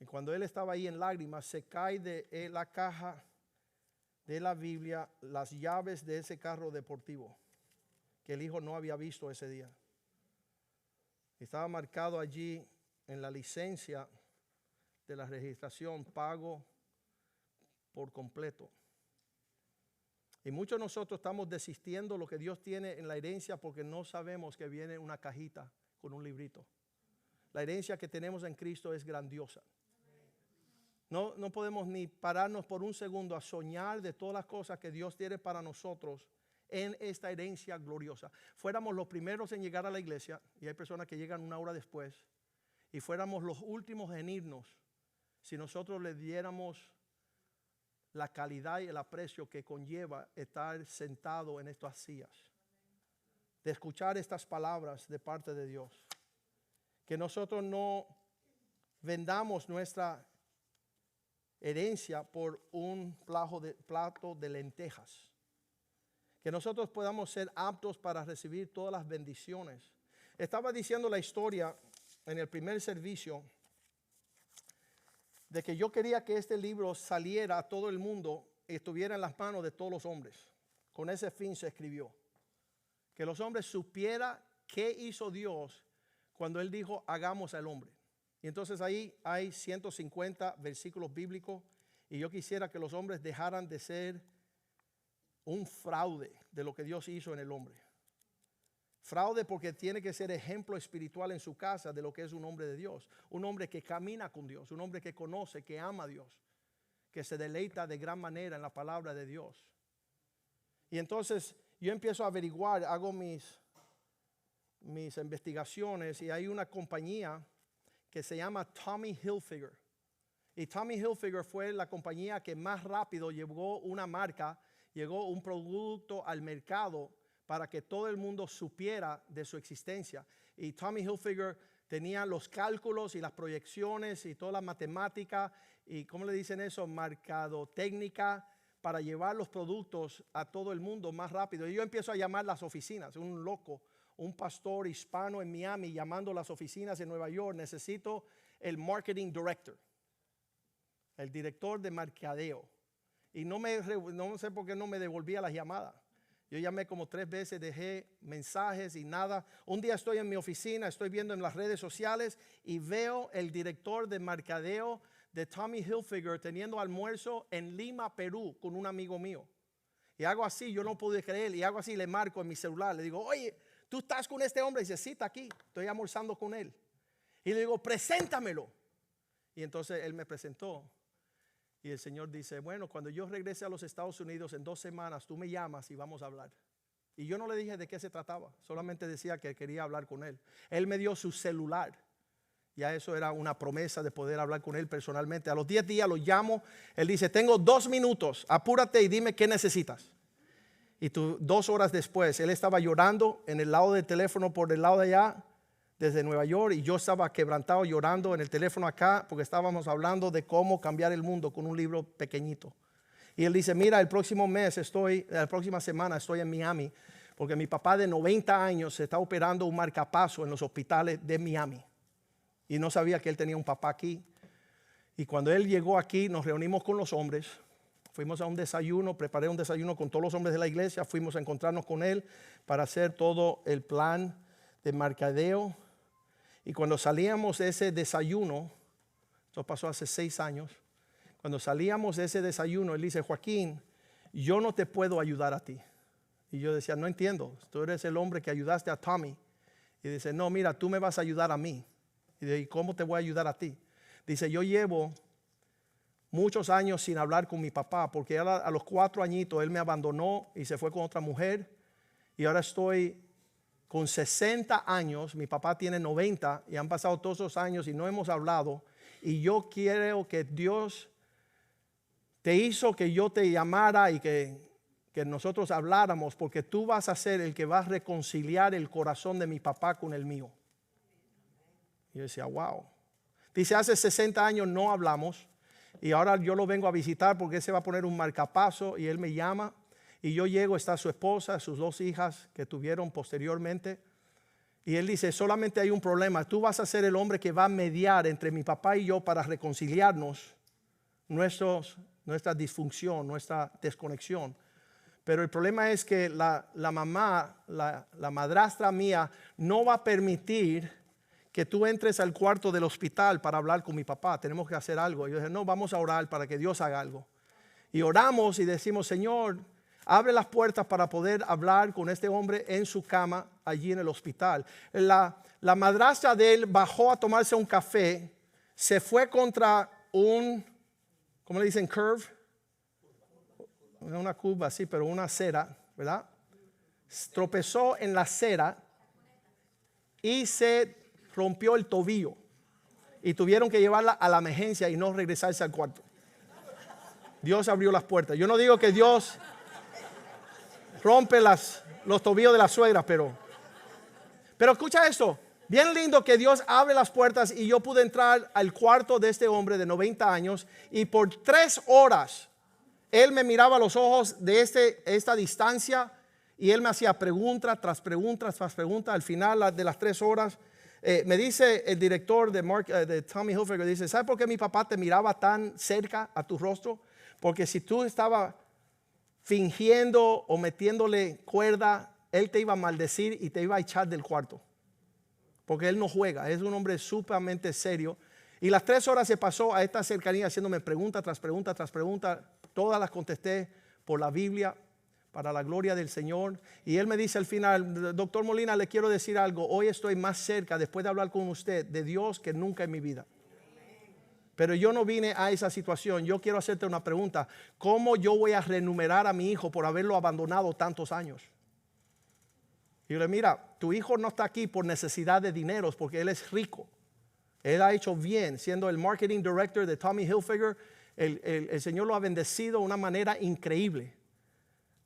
Y cuando él estaba ahí en lágrimas, se cae de la caja de la Biblia las llaves de ese carro deportivo que el hijo no había visto ese día. Estaba marcado allí en la licencia de la registración, pago por completo. Y muchos de nosotros estamos desistiendo lo que Dios tiene en la herencia porque no sabemos que viene una cajita con un librito. La herencia que tenemos en Cristo es grandiosa. No podemos ni pararnos por un segundo a soñar de todas las cosas que Dios tiene para nosotros en esta herencia gloriosa. Fuéramos los primeros en llegar a la iglesia, y hay personas que llegan una hora después, y fuéramos los últimos en irnos, si nosotros le diéramos la calidad y el aprecio que conlleva estar sentado en estas sillas, de escuchar estas palabras de parte de Dios. Que nosotros no vendamos nuestra herencia por un plato de lentejas. Que nosotros podamos ser aptos para recibir todas las bendiciones. Estaba diciendo la historia en el primer servicio de que yo quería que este libro saliera a todo el mundo y estuviera en las manos de todos los hombres. Con ese fin se escribió. Que los hombres supieran qué hizo Dios cuando Él dijo, hagamos al hombre. Y entonces ahí hay 150 versículos bíblicos y yo quisiera que los hombres dejaran de ser un fraude de lo que Dios hizo en el hombre. Fraude porque tiene que ser ejemplo espiritual en su casa de lo que es un hombre de Dios. Un hombre que camina con Dios, un hombre que conoce, que ama a Dios, que se deleita de gran manera en la palabra de Dios. Y entonces yo empiezo a averiguar, hago mis investigaciones y hay una compañía que se llama Tommy Hilfiger. Y Tommy Hilfiger fue la compañía que más rápido llegó una marca, llegó un producto al mercado para que todo el mundo supiera de su existencia. Y Tommy Hilfiger tenía los cálculos y las proyecciones y toda la matemática y, ¿cómo le dicen eso? Mercadotécnica para llevar los productos a todo el mundo más rápido. Y yo empiezo a llamar las oficinas, un loco, un pastor hispano en Miami llamando las oficinas en Nueva York. Necesito el marketing director, el director de mercadeo. Y no sé por qué no me devolvía las llamadas. Yo llamé como 3 veces, dejé mensajes y nada. Un día estoy en mi oficina, estoy viendo en las redes sociales y veo el director de mercadeo de Tommy Hilfiger teniendo almuerzo en Lima, Perú, con un amigo mío. Y hago así, yo no pude creer, y hago así, le marco en mi celular, le digo, oye, ¿tú estás con este hombre? Y dice, sí, está aquí, estoy almorzando con él. Y le digo, preséntamelo. Y entonces él me presentó. Y el Señor dice, bueno, cuando yo regrese a los Estados Unidos en 2 semanas, tú me llamas y vamos a hablar. Y yo no le dije de qué se trataba, solamente decía que quería hablar con él. Él me dio su celular. Ya eso era una promesa de poder hablar con él personalmente. A los 10 días lo llamo, él dice, tengo 2 minutos, apúrate y dime qué necesitas. Y 2 horas después, él estaba llorando en el lado del teléfono por el lado de allá, desde Nueva York, y yo estaba quebrantado llorando en el teléfono acá porque estábamos hablando de cómo cambiar el mundo con un libro pequeñito. Y él dice, mira, la próxima semana estoy en Miami porque mi papá de 90 años se está operando un marcapaso en los hospitales de Miami. Y no sabía que él tenía un papá aquí. Y cuando él llegó aquí, nos reunimos con los hombres. Fuimos a un desayuno, preparé un desayuno con todos los hombres de la iglesia. Fuimos a encontrarnos con él para hacer todo el plan de mercadeo. Y cuando salíamos de ese desayuno, esto pasó hace 6 años, cuando salíamos de ese desayuno, él dice, Joaquín, yo no te puedo ayudar a ti. Y yo decía, no entiendo, tú eres el hombre que ayudaste a Tommy. Y dice, no, mira, tú me vas a ayudar a mí. Y dice, ¿y cómo te voy a ayudar a ti? Dice, yo llevo muchos años sin hablar con mi papá, porque a los 4 añitos él me abandonó y se fue con otra mujer. Y ahora estoy con 60 años, mi papá tiene 90 y han pasado todos esos años y no hemos hablado. Y yo quiero que Dios te hizo que yo te llamara y que que nosotros habláramos, porque tú vas a ser el que va a reconciliar el corazón de mi papá con el mío. Y yo decía, wow. Dice, hace 60 años no hablamos y ahora yo lo vengo a visitar porque él se va a poner un marcapaso y él me llama y yo llego, está su esposa, sus 2 hijas que tuvieron posteriormente y él dice, solamente hay un problema, tú vas a ser el hombre que va a mediar entre mi papá y yo para reconciliarnos nuestra disfunción, nuestra desconexión. Pero el problema es que la mamá, la madrastra mía no va a permitir que tú entres al cuarto del hospital para hablar con mi papá. Tenemos que hacer algo. Y yo dije, no, vamos a orar para que Dios haga algo. Y oramos y decimos, Señor, abre las puertas para poder hablar con este hombre en su cama allí en el hospital. La madrastra de él bajó a tomarse un café, se fue contra un, ¿cómo le dicen? Curve. Una curva así, pero una acera, ¿verdad? Tropezó en la acera y se rompió el tobillo. Y tuvieron que llevarla a la emergencia y no regresarse al cuarto. Dios abrió las puertas. Yo no digo que Dios rompe los tobillos de la suegra, pero escucha esto. Bien lindo que Dios abre las puertas y yo pude entrar al cuarto de este hombre de 90 años y por 3 horas él me miraba a los ojos de esta distancia y él me hacía pregunta tras pregunta tras pregunta. Al final de las 3 horas me dice el director de Tommy Hilfiger, dice, ¿sabes por qué mi papá te miraba tan cerca a tu rostro? Porque si tú estabas fingiendo o metiéndole cuerda, él te iba a maldecir y te iba a echar del cuarto. Porque él no juega, es un hombre sumamente serio. Y las 3 horas se pasó a esta cercanía haciéndome pregunta tras pregunta tras pregunta. Todas las contesté por la Biblia, para la gloria del Señor. Y él me dice al final, doctor Molina, le quiero decir algo. Hoy estoy más cerca, después de hablar con usted, de Dios que nunca en mi vida. Pero yo no vine a esa situación. Yo quiero hacerte una pregunta. ¿Cómo yo voy a renumerar a mi hijo por haberlo abandonado tantos años? Y yo le digo, mira, tu hijo no está aquí por necesidad de dineros, porque él es rico. Él ha hecho bien, siendo el marketing director de Tommy Hilfiger. El Señor lo ha bendecido de una manera increíble.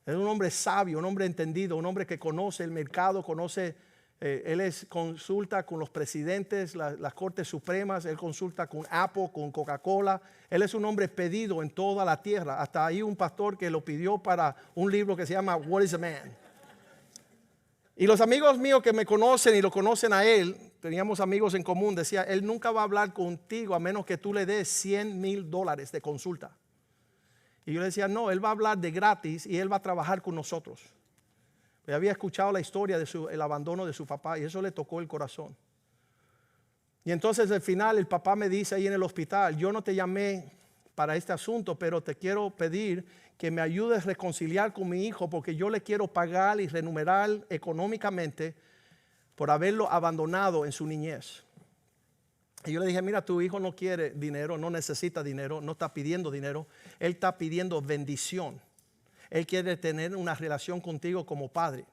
Es un hombre sabio, un hombre entendido, un hombre que conoce el mercado, consulta con los presidentes, las cortes supremas, él consulta con Apple, con Coca-Cola. Él es un hombre pedido en toda la tierra. Hasta hay un pastor que lo pidió para un libro que se llama What is a Man? Y los amigos míos que me conocen y lo conocen a él, teníamos amigos en común, decía, él nunca va a hablar contigo a menos que tú le des $100,000 de consulta. Y yo le decía, no, él va a hablar de gratis y él va a trabajar con nosotros. Yo había escuchado la historia del abandono de su papá y eso le tocó el corazón. Y entonces al final el papá me dice ahí en el hospital, yo no te llamé para este asunto, pero te quiero pedir que me ayudes a reconciliar con mi hijo porque yo le quiero pagar y renumerar económicamente por haberlo abandonado en su niñez. Y yo le dije, mira, tu hijo no quiere dinero, no necesita dinero, no está pidiendo dinero, él está pidiendo bendición. Él quiere tener una relación contigo como padre.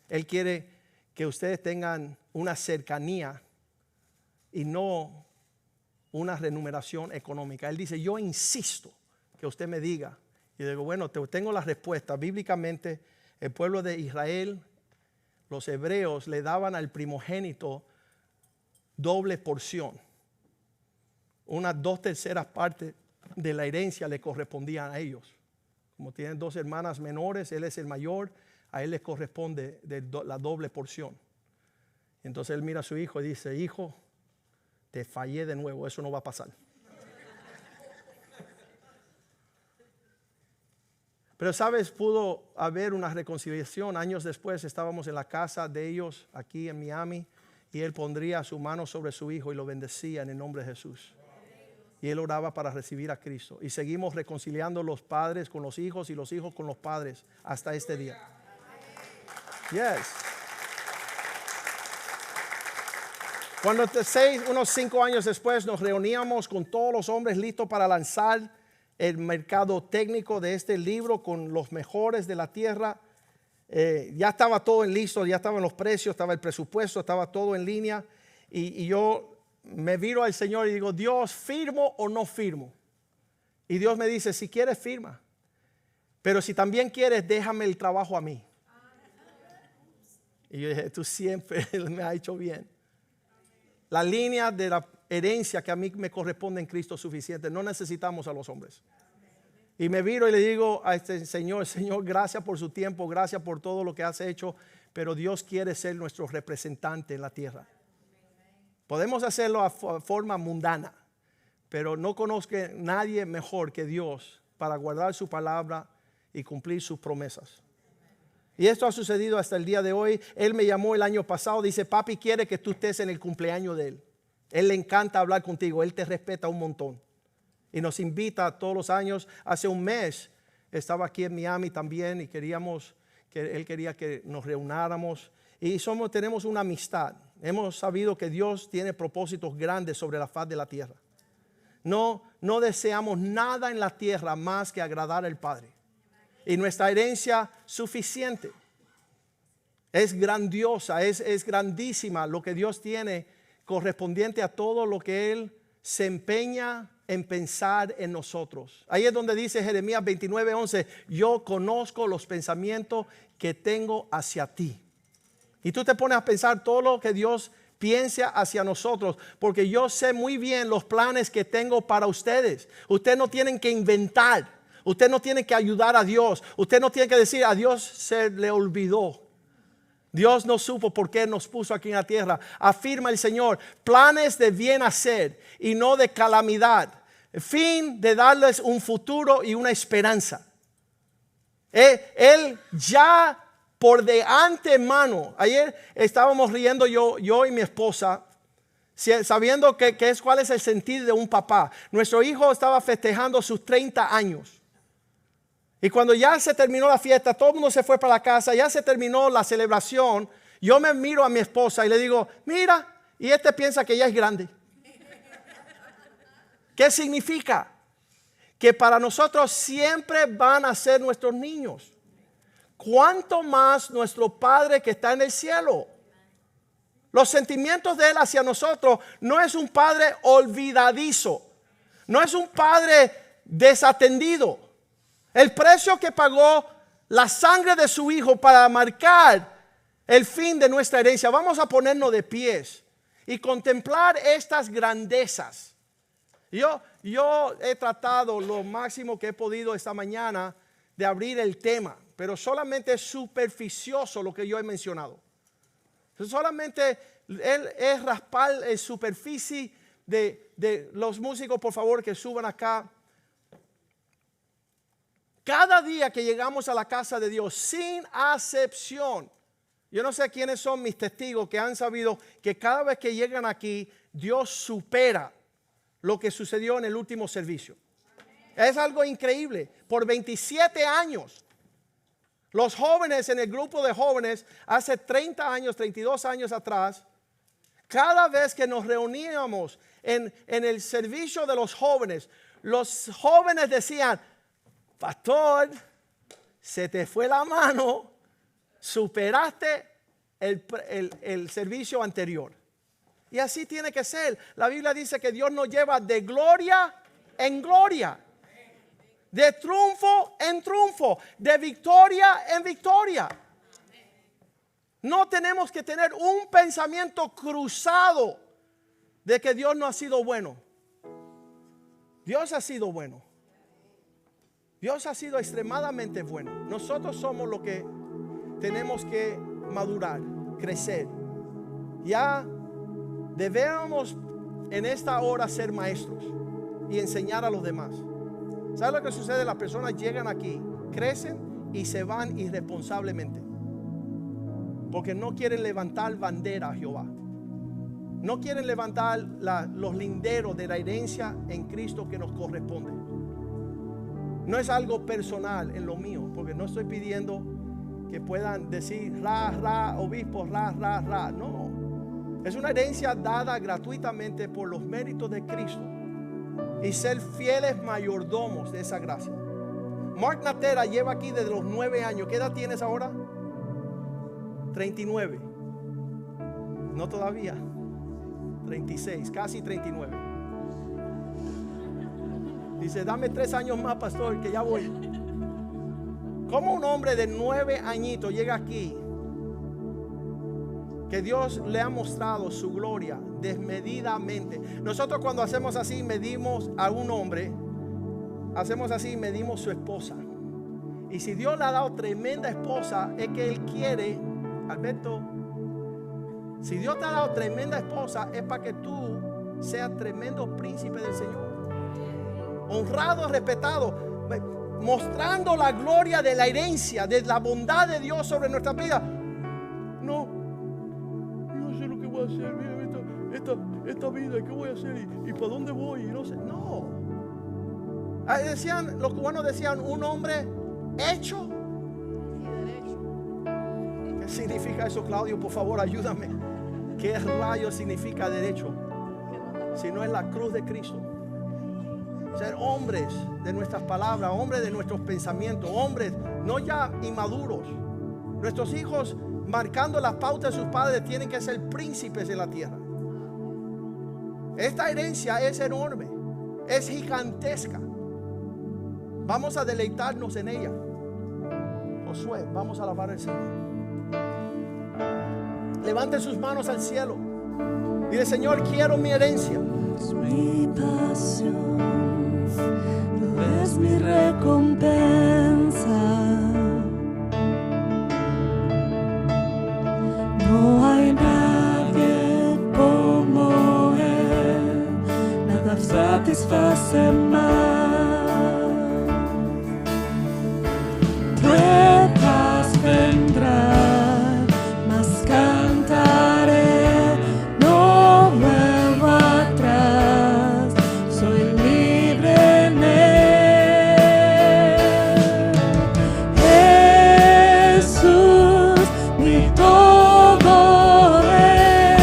Él quiere que ustedes tengan una cercanía y no una remuneración económica. Él dice, yo insisto que usted me diga. Y digo, bueno, tengo la respuesta. Bíblicamente, el pueblo de Israel, los hebreos le daban al primogénito doble porción. Unas 2/3 partes de la herencia le correspondían a ellos. Como tienen 2 hermanas menores, él es el mayor, a él le corresponde la doble porción. Entonces él mira a su hijo y dice, hijo, te fallé de nuevo, eso no va a pasar. Pero sabes, pudo haber una reconciliación. Años después estábamos en la casa de ellos aquí en Miami y él pondría su mano sobre su hijo y lo bendecía en el nombre de Jesús. Y él oraba para recibir a Cristo. Y seguimos reconciliando los padres con los hijos y los hijos con los padres hasta este día. Yes. Cuando unos 5 años después nos reuníamos con todos los hombres listos para lanzar el mercado técnico de este libro con los mejores de la tierra. Ya estaba todo en listo, ya estaban los precios, estaba el presupuesto, estaba todo en línea. Y yo me viro al Señor y digo, Dios, ¿firmo o no firmo? Y Dios me dice, si quieres firma. pero si también quieres, déjame el trabajo a mí. Y yo dije, tú siempre me has hecho bien. La línea de la herencia que a mí me corresponde en Cristo es suficiente. No necesitamos a los hombres. Y me viro y le digo a este Señor, gracias por su tiempo, gracias por todo lo que has hecho, pero Dios quiere ser nuestro representante en la tierra. Podemos hacerlo a forma mundana, pero no conozco a nadie mejor que Dios para guardar su palabra y cumplir sus promesas. Y esto ha sucedido hasta el día de hoy. Él me llamó el año pasado, dice, papi quiere que tú estés en el cumpleaños de él. Él le encanta hablar contigo, él te respeta un montón. Y nos invita todos los años. Hace un mes estaba aquí en Miami también y él quería que nos reunáramos. Y tenemos una amistad. Hemos sabido que Dios tiene propósitos grandes sobre la faz de la tierra. No deseamos nada en la tierra más que agradar al Padre. Y nuestra herencia suficiente. Es grandiosa, es grandísima lo que Dios tiene correspondiente a todo lo que Él se empeña en pensar en nosotros. Ahí es donde dice Jeremías 29:11, yo conozco los pensamientos que tengo hacia ti. Y tú te pones a pensar todo lo que Dios piensa hacia nosotros, porque yo sé muy bien los planes que tengo para ustedes. Ustedes no tienen que inventar, usted no tiene que ayudar a Dios, usted no tiene que decir a Dios se le olvidó. Dios no supo por qué nos puso aquí en la tierra. Afirma el Señor, planes de bien hacer y no de calamidad, fin de darles un futuro y una esperanza. Él ya por de antemano, ayer estábamos riendo yo y mi esposa, sabiendo cuál es el sentido de un papá. Nuestro hijo estaba festejando sus 30 años. Y cuando ya se terminó la fiesta, todo el mundo se fue para la casa, ya se terminó la celebración, yo me miro a mi esposa y le digo, mira, y piensa que ya es grande. ¿Qué significa? Que para nosotros siempre van a ser nuestros niños. ¿Cuánto más nuestro Padre que está en el cielo? Los sentimientos de Él hacia nosotros no es un Padre olvidadizo, no es un Padre desatendido. El precio que pagó la sangre de su Hijo para marcar el fin de nuestra herencia. Vamos a ponernos de pies y contemplar estas grandezas. Yo he tratado lo máximo que he podido esta mañana de abrir el tema, pero solamente es superficioso lo que yo he mencionado. Solamente es raspar la superficie de los músicos, por favor, que suban acá. Cada día que llegamos a la casa de Dios, sin acepción, yo no sé quiénes son mis testigos que han sabido que cada vez que llegan aquí, Dios supera lo que sucedió en el último servicio. Es algo increíble. Por 27 años, los jóvenes en el grupo de jóvenes, hace 30 años, 32 años atrás, cada vez que nos reuníamos en el servicio de los jóvenes decían, pastor, se te fue la mano, superaste el servicio anterior. Y así tiene que ser. La Biblia dice que Dios nos lleva de gloria en gloria, de triunfo en triunfo, de victoria en victoria. No tenemos que tener un pensamiento cruzado de que Dios no ha sido bueno. Dios ha sido bueno. Dios ha sido extremadamente bueno. Nosotros somos los que tenemos que madurar, crecer. Ya debemos en esta hora ser maestros y enseñar a los demás. ¿Sabe lo que sucede? Las personas llegan aquí, crecen y se van irresponsablemente, porque no quieren levantar bandera a Jehová. No quieren levantar los linderos de la herencia en Cristo que nos corresponde. No es algo personal en lo mío, porque no estoy pidiendo que puedan decir obispo, no. Es una herencia dada gratuitamente por los méritos de Cristo y ser fieles mayordomos de esa gracia. Mark Natera lleva aquí desde los 9 años. ¿Qué edad tienes ahora? 39. No todavía. 36, casi 39. Dice, dame 3 años más, pastor, que ya voy. ¿Cómo un hombre de 9 añitos llega aquí? Que Dios le ha mostrado su gloria desmedidamente. Nosotros cuando hacemos así, medimos a un hombre, hacemos así, medimos su esposa. Y si Dios le ha dado tremenda esposa, es que Él quiere, Alberto, si Dios te ha dado tremenda esposa, es para que tú seas tremendo príncipe del Señor. Honrado, respetado, mostrando la gloria de la herencia, de la bondad de Dios sobre nuestras vidas. No sé lo que voy a hacer, mira, esta vida, ¿qué voy a hacer? ¿Y para dónde voy? Y no sé, no. Decían, los cubanos decían, un hombre hecho y derecho. ¿Qué significa eso, Claudio? Por favor, ayúdame. ¿Qué rayo significa derecho? Si no es la cruz de Cristo. Ser hombres de nuestras palabras, hombres de nuestros pensamientos, hombres no ya inmaduros. Nuestros hijos, marcando las pautas de sus padres, tienen que ser príncipes de la tierra. Esta herencia es enorme, es gigantesca. Vamos a deleitarnos en ella. Josué, vamos a alabar al Señor. Levante sus manos al cielo. Dile, Señor, quiero mi herencia. Es mi pasión, es mi recompensa. No hay nadie como Él, nada satisface más. Pruebas vendrán, mas cantaré, no vuelvo atrás, soy libre en Él. Jesús, mi todo es.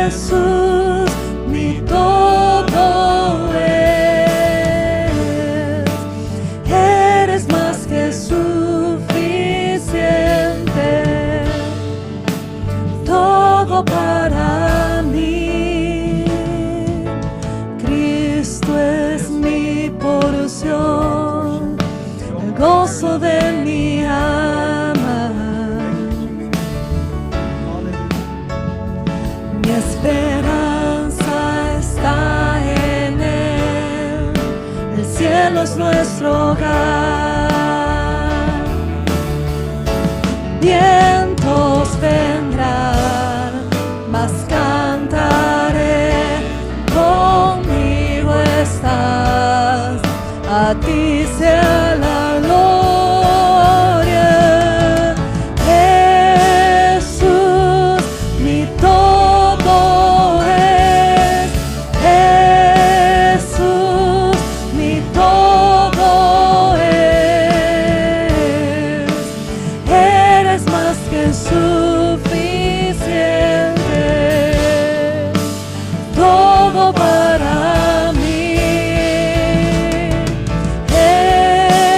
Jesús, mi todo es. Eres más que suficiente, todo para mí. Cristo es mi porción, el gozo de mi alma. Mi esperanza está en Él, el cielo es nuestro hogar. Vientos vendrán, mas cantaré, conmigo estás, a ti sea la gloria. Jesús, mi todo es. Jesús, mi todo es. Eres más que suficiente, todo para mí. Jesús,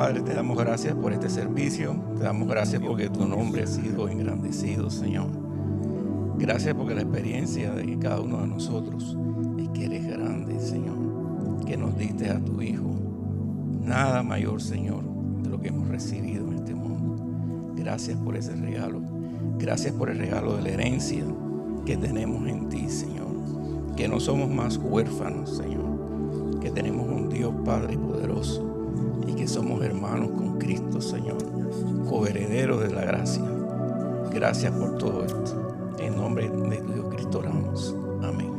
Padre, te damos gracias por este servicio. Te damos gracias porque tu nombre ha sido engrandecido, Señor. Gracias porque la experiencia de cada uno de nosotros es que eres grande, Señor, que nos diste a tu Hijo. Nada mayor, Señor, de lo que hemos recibido en este mundo. Gracias por ese regalo. Gracias por el regalo de la herencia que tenemos en ti, Señor. Que no somos más huérfanos, Señor. Que tenemos un Dios Padre poderoso y que somos hermanos con Cristo, Señor. Coherederos de la gracia. Gracias por todo esto. En nombre de tu Dios Cristo oramos. Amén.